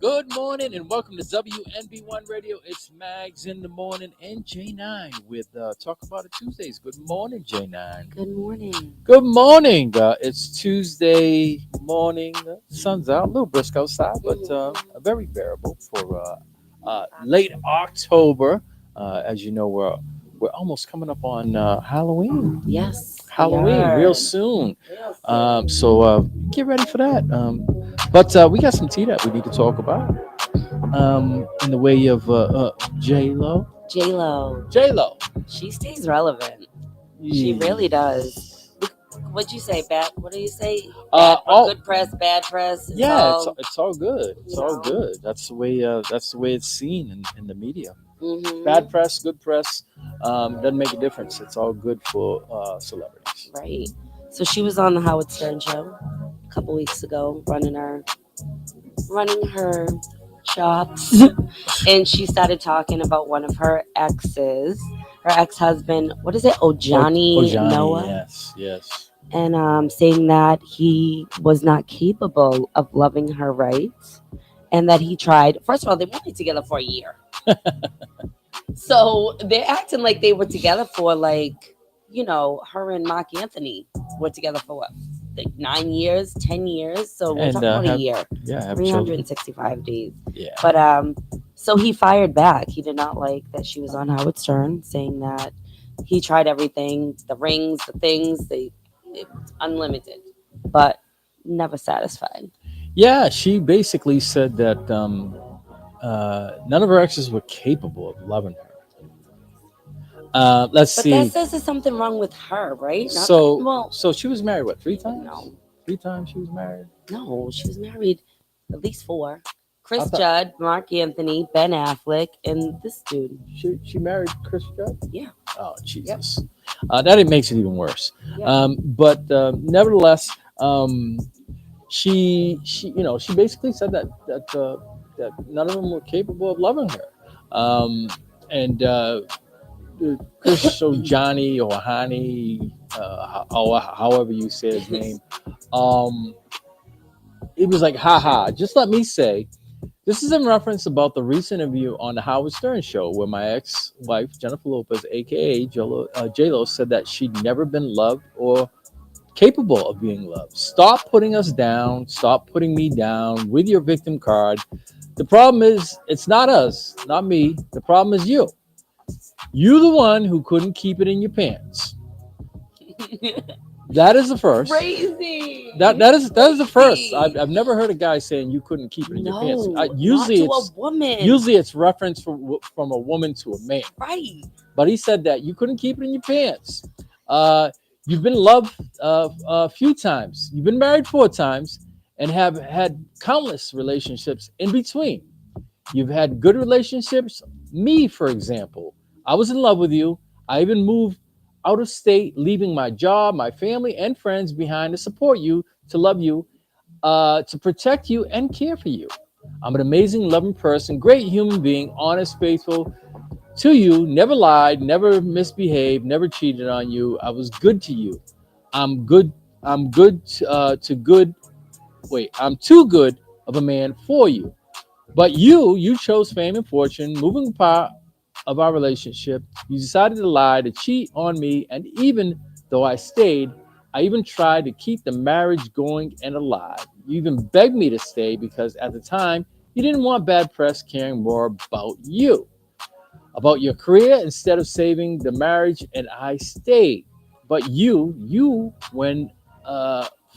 Good morning and welcome to WNB1 Radio. It's Mags in the morning and J-9 with Talk About It Tuesdays. Good morning, J-9. Good morning. Good morning. It's Tuesday morning. Sun's out, a little brisk outside, but very bearable for late October. As you know, we're almost coming up on Halloween. Yes, we Halloween, real are. soon. Real So get ready for that. But we got some tea that we need to talk about. In the way of J Lo. J Lo, J Lo. she stays relevant. She really does. What'd you say? Bad? What do you say? Good press, bad press. Yeah, it's all good. It's you all know. good. That's the way it's seen in the media. Mm-hmm. Bad press, good press, doesn't make a difference. It's all good for celebrities. Right. So she was on the Howard Stern show a couple weeks ago, running her chops, and she started talking about one of her exes, her ex-husband. What is it? Ojani Ojani, Noah. yes. And saying that he was not capable of loving her right, and that he tried. First of all, they were only together for a year, so they're acting like they were together for her and Mark Anthony were together for what, like 9 years, 10 years. So we're And talking about a have year, have three hundred children. and sixty-five days. Yeah. But so he fired back. He did not like that she was on Howard Stern, saying that he tried everything, the rings, the things, unlimited, but never satisfied. Yeah, she basically said that none of her exes were capable of loving her. Let's But that see. says there's something wrong with her, right? Not So, well, so she was married what, three times? no, 3 times she was married. no, she was married at least four. I Chris thought Judd, Mark Anthony, Ben Affleck, and this dude. she married Chris Judd. Yeah. Oh Yep. Jesus, that it makes it even worse. Yep. But nevertheless, she basically said that none of them were capable of loving her. And Chris Johnny or Hani, however you say his name, um, it was like, haha, just let me say, this is in reference about the recent interview on the Howard Stern show where my ex-wife, Jennifer Lopez, aka J-Lo, said that she'd never been loved or capable of being loved. Stop putting us down. Stop putting me down with your victim card. The problem is, it's not us, not me. The problem is you. You the one who couldn't keep it in your pants. That is the first. Crazy. That is the first. I've never heard a guy saying you couldn't keep it in your pants. No, Usually not to it's a woman. usually it's reference from a woman to a man. Right. But he said that you couldn't keep it in your pants. You've been loved a few times. You've been married 4 times and have had countless relationships in between. You've had good relationships. Me, for example, I was in love with you. I even moved out of state, leaving my job, my family, and friends behind to support you, to love you, to protect you, and care for you. I'm an amazing, loving person, great human being, honest, faithful to you, never lied, never misbehaved, never cheated on you. I was good to you. I'm good. I'm good to good. Wait, I'm too good of a man for you. But you chose fame and fortune, moving part of our relationship. You decided to lie, to cheat on me, and even though I stayed, I even tried to keep the marriage going and alive. You even begged me to stay because at the time you didn't want bad press caring more about you, about your career instead of saving the marriage, and I stayed. But you went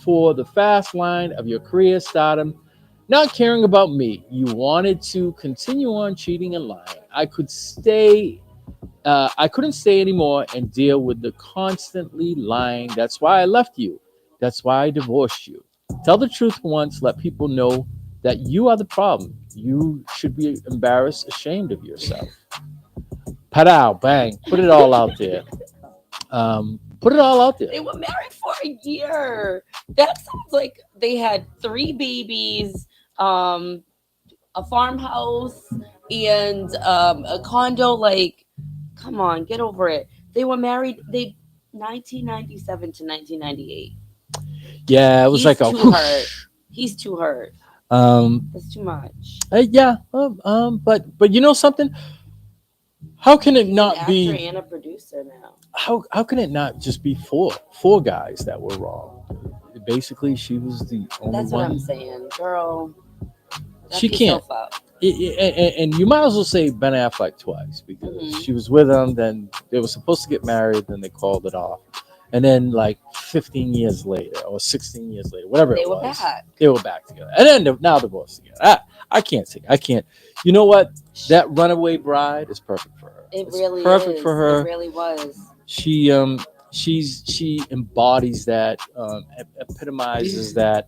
for the fast line of your career stardom, not caring about me. You wanted to continue on cheating and lying. I couldn't stay anymore and deal with the constantly lying. That's why I left you. That's why I divorced you. Tell the truth once. Let people know that you are the problem. You should be embarrassed, ashamed of yourself. Padow, bang. Put it all out there. Put it all out there. They were married for a year. That sounds like they had 3 babies, a farmhouse, and a condo. Like, come on, get over it. They were married. They 1997 to 1998. Yeah, it was He's like a too hurt. whoosh. He's too hurt. That's too much. Yeah, but you know something? How can it She's an not actor be? and a producer now. How can it not just be four guys that were wrong? Basically, she was the only That's what I'm one. saying, girl. She Wrap can't. yourself up. And you might as well say Ben Affleck twice because Hmm. she was with him. Then they were supposed to get married. Then they called it off. And then like 15 years later or 16 years later, whatever They it were was, back. they were back together. And then now divorced together. I can't take. I can't. You know what? That Runaway Bride is perfect for her. It It's really perfect for is. It her. really was. She embodies that, epitomizes that.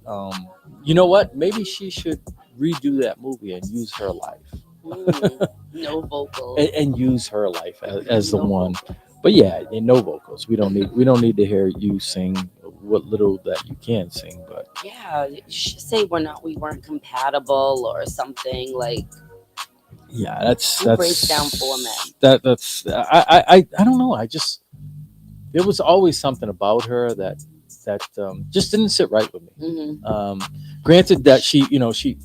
You know what? Maybe she should redo that movie and use her life, Mm. No vocals. and use her life as the No one. vocals. But yeah, and no vocals. We don't need to hear you sing what little that you can sing. But Yeah, you should say we weren't compatible or something like. yeah, that's Who breaks down for men? that's I don't know. I just there was always something about her that just didn't sit right with me. Hmm. Um, Granted that she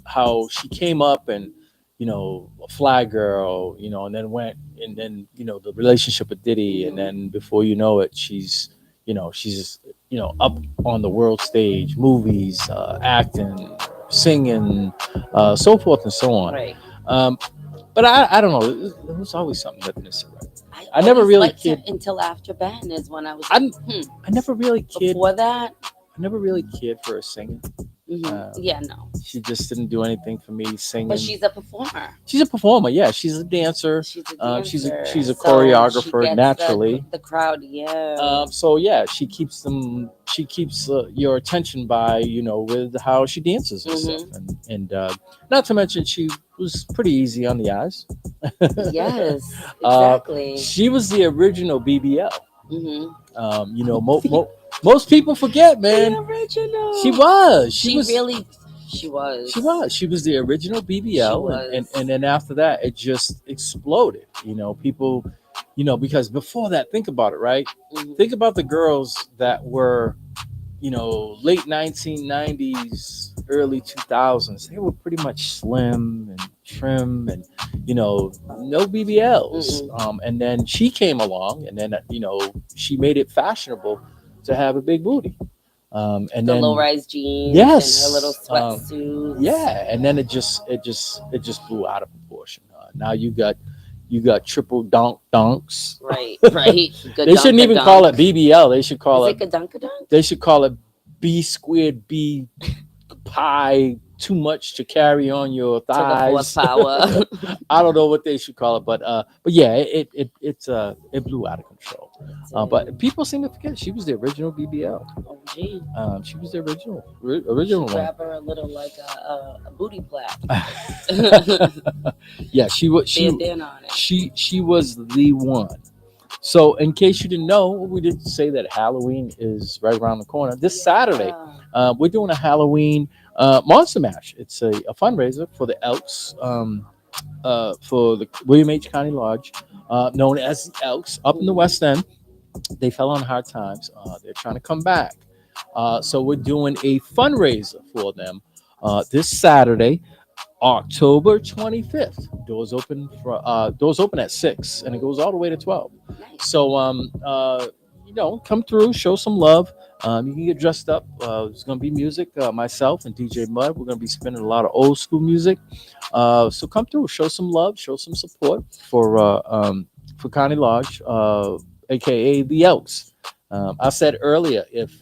how she came up and a fly girl, and then went and then the relationship with Diddy, and Hmm. then before you know it, she's up on the world stage, movies, acting, singing, so forth and so on. Right. Um, but I don't know. There was always something that didn't sit right. I I never always really liked her kid. until after Ben is when I was like, I I never really kid. Before that, I never really cared for her singing. yeah, no. She just didn't do anything for me But singing. she's a performer. She's a performer, yeah. She's a dancer. She's a She's a dancer, she's a so she choreographer gets naturally. the crowd. Yeah. So yeah, she keeps them. She keeps your attention by with how she dances and stuff, Hmm. and not to mention she was pretty easy on the eyes. Yes, uh, exactly. she was the original BBL. Hmm. Most people forget, The man. She original. was. She She was. really, she was. She was. She was the original She BBL, and was. then after that, it just exploded. People, because before that, think about it, right? Hmm. Think about the girls that were, late 1990s, early 2000s. They were pretty much slim and trim, and no BBLs. Mm-mm. And then she came along, and then she made it fashionable to have a big booty. And The then low-rise jeans and her little yes, sweatsuits. yeah, and then it just blew out of proportion. Now you got triple dunks. Right, right. They shouldn't even call it Gadunk-a-dunk. BBL. They should Is call it it gadunk-a-dunk? they should call it B squared B pi. Too much to carry on your To the fourth thighs. power. I don't know what they should call it, but yeah, it blew out of control. That's But it. people seem to forget she was the original BBL. OG. She was the You original should one. grab her a little like a booty plait. Yeah, she was Bandana on it. she was the one. So, in case you didn't know, we did say that Halloween is right around the corner. This Saturday, Yeah. we're doing a Halloween Monster Mash. It's a fundraiser for the Elks, for the William H. County Lodge, known as the Elks, up in the West End. They fell on hard times. They're trying to come back. So we're doing a fundraiser for them this Saturday, October 25th. Doors open at 6 and it goes all the way to 12. Nice. So come through, show some love. You can get dressed up. There's gonna be music. Myself and DJ Mud. We're gonna be spinning a lot of old school music. So come through, show some love, show some support for Connie Lodge, aka the Elks. I said earlier, if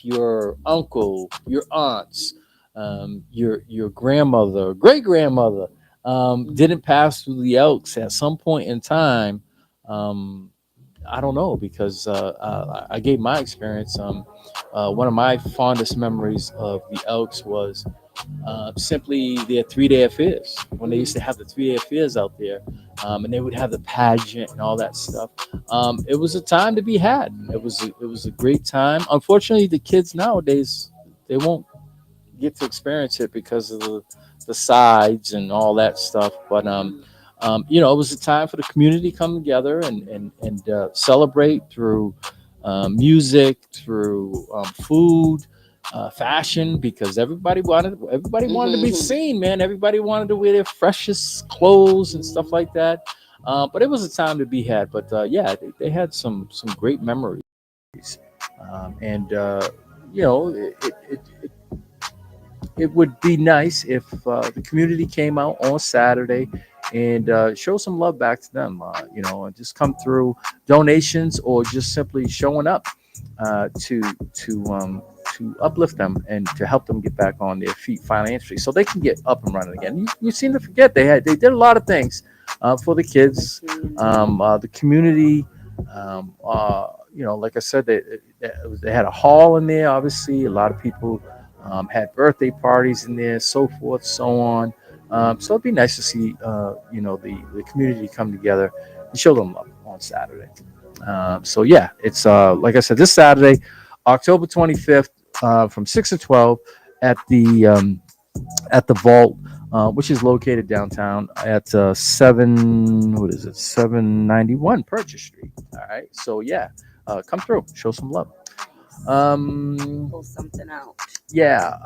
your uncle, your aunts, your grandmother, great grandmother didn't pass through the Elks at some point in time, um, I don't know because I gave my experience. One of my fondest memories of the Elks was simply their 3 day affairs when they used to have the 3 day affairs out there, and they would have the pageant and all that stuff. It was a time to be had. It was a great time. Unfortunately, the kids nowadays they won't get to experience it because of the sides and all that stuff. But it was a time for the community to come together and celebrate through music, through food, fashion, because everybody wanted to be Hmm. seen, man. Everybody wanted to wear their freshest clothes and stuff like that. But it was a time to be had. But yeah, they had some great memories. And you know, it would be nice if the community came out on Saturday and show some love back to them. And just come through donations or just simply showing up to to uplift them and to help them get back on their feet financially, so they can get up and running again. You seem to forget they did a lot of things for the For the kids, community. the community. Like I said, they had a hall in there. Obviously, a lot of people had birthday parties in there, so forth, so on. So it'd be nice to see, the community come together and show them love on Saturday. So yeah, it's like I said, this Saturday, October 25th, from 6 to 12 at the Vault, which is located downtown at 791 Purchase Street. All right, so yeah, come through, show some love. Nice. Um, Pull something out. yeah.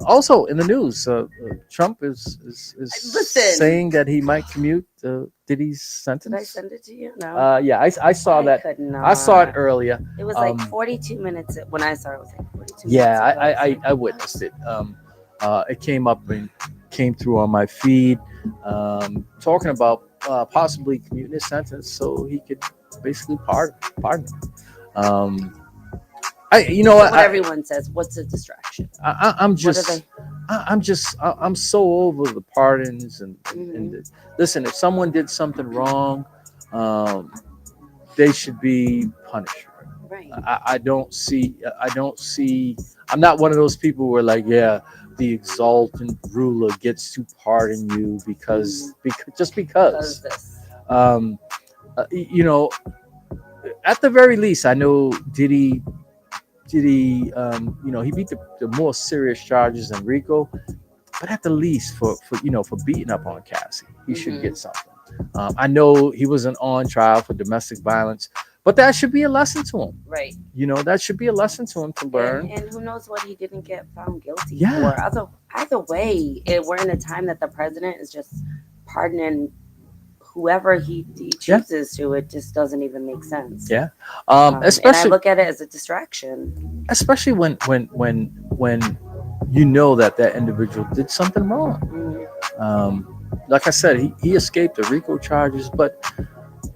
Also in the news, Trump is Listen, saying that he might commute Diddy's did I sentence. send it to you? No. Yeah, I saw I that. could I saw it not. earlier. It was like Um, 42 minutes. When I saw it, it was like 42 yeah, minutes ago. I was like, I what? witnessed it. It came up and came through on my feed, talking about possibly commuting his sentence so he could basically pardon him. Um, I you know So what what everyone says, what's a distraction? I'm What are just they? I'm so over the pardons and Hmm. listen, if someone did something wrong, um, they should be punished for it. Right. I don't see. I'm not one of those people where like, yeah, the exalted ruler gets to pardon you Hmm. because just Because because. this. Um, you know, at the very least, I know he beat the more serious charges than Rico, but at the least for beating up on Cassie, he should Hmm. get something. I know he wasn't on trial for domestic violence, but that should be a lesson to him. Right. That should be a lesson to him to learn. And who knows what he didn't get found guilty Yeah, for. Either way, we're in a time that the president is just pardoning whoever he yeah, chooses to. It just doesn't even make sense. yeah. And I Especially look at it as a distraction. especially when you know that individual did something wrong. Mm, Like I said, he escaped the RICO charges, but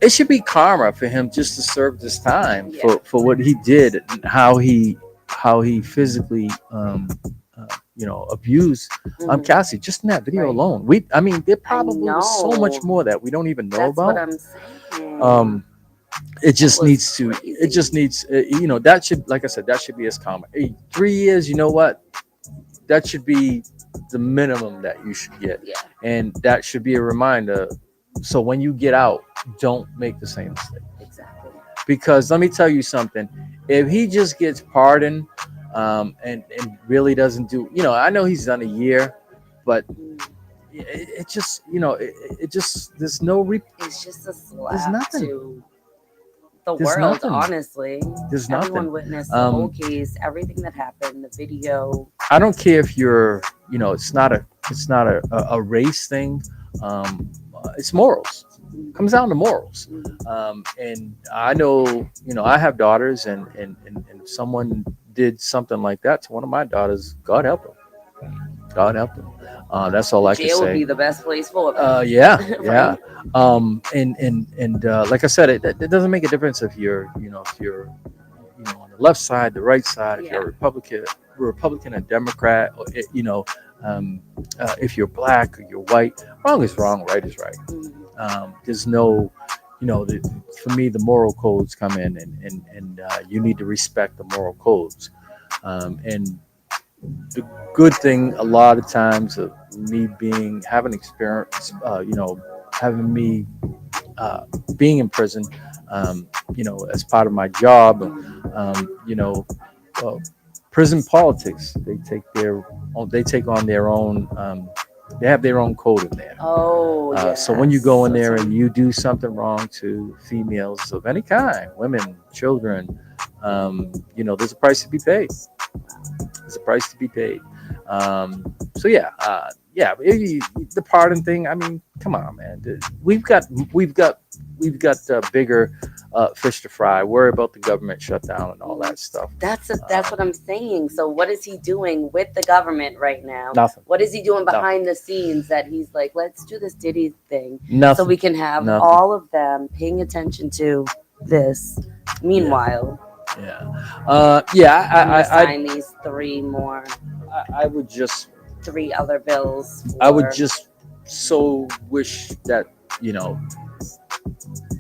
it should be karma for him just to serve this time yeah. for what he did and how he physically abused Hmm. Cassie just in that video Right. alone. I mean, there I probably was so much know. more that we don't even know That's what about. I'm saying. Um, it That just was needs to. It just crazy. needs. That should, like I said, that should be his karma. Hey, 3 years. You know what? That should be the minimum that you should get, Yeah. and that should be a reminder. So when you get out, don't make the same mistake. Exactly. Because let me tell you something: if he just gets pardoned, and really doesn't do, I know he's done a year, but Mm. it just, it just It's just a there's slap nothing, to the there's world, nothing, honestly. there's nothing. Everyone witnessed the whole Um, case, everything that happened, the video. I don't care if you're, it's not a race thing. It's morals. It Mm, comes down to morals. mm, And I know, I have daughters, and if someone did something like that to one of my daughters, God help them. God help them. That's all I can jail would say. be the best place for them. Yeah, yeah. Right? And like I said, it doesn't make a difference if you're on the left side, the right side, if you're Yeah. a Republican, a Democrat, or if you're black or you're white. Wrong is wrong, right is right. Mm, There's no, for me, the moral codes come in, and you need to respect the moral codes. And the good thing, a lot of times, of me having experience, having me being in prison, as part of my job, mm. um, you know, uh, prison politics. They take on their own. They have their own code in there. Oh, So when you yes. go in So there true. and you do something wrong to females of any kind, women, children, there's a price to be paid. It's a price to be paid. So yeah, yeah. The pardon thing. I mean, come on, man. We've got we've got we've got bigger fish to fry. Worry about the government shutdown and all that stuff. That's what I'm saying. So what is he doing with the government right now? Nothing. What is he doing Nothing. behind the scenes that he's like, let's do this Diddy thing so Nothing. we can have Nothing. all of them paying attention to this. Meanwhile, Yeah. I'm gonna sign these three more, I would just three other bills. I would for- just so wish that you know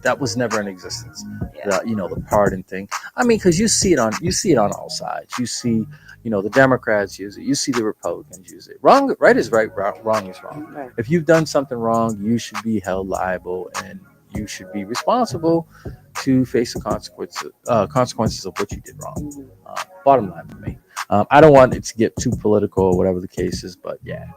that was never in existence. Yeah. The pardon thing. I mean, because you see it on all sides. You see, the Democrats use it. You see the Republicans use it. Right is right. Wrong is wrong. Right. If you've done something wrong, you should be held liable and you should be responsible to face the consequences of what you did wrong. Bottom line for me. I don't want it to get too political or whatever the case is, but yeah.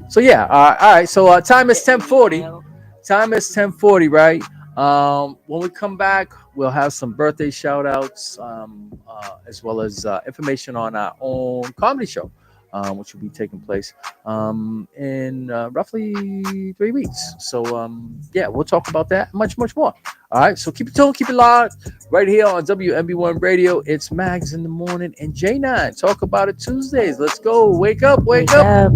So yeah. All right. So time is 10:40. Time is 10:40, right? When we come back, we'll have some birthday shout outs, as well as information on our own comedy show, which will be taking place in roughly 3 weeks. So, yeah, we'll talk about that much, much more. All right, so keep it tuned, keep it locked right here on WMB1 Radio. It's Mags in the morning and J9. Talk about it Tuesdays. Let's go. Wake up, wake up.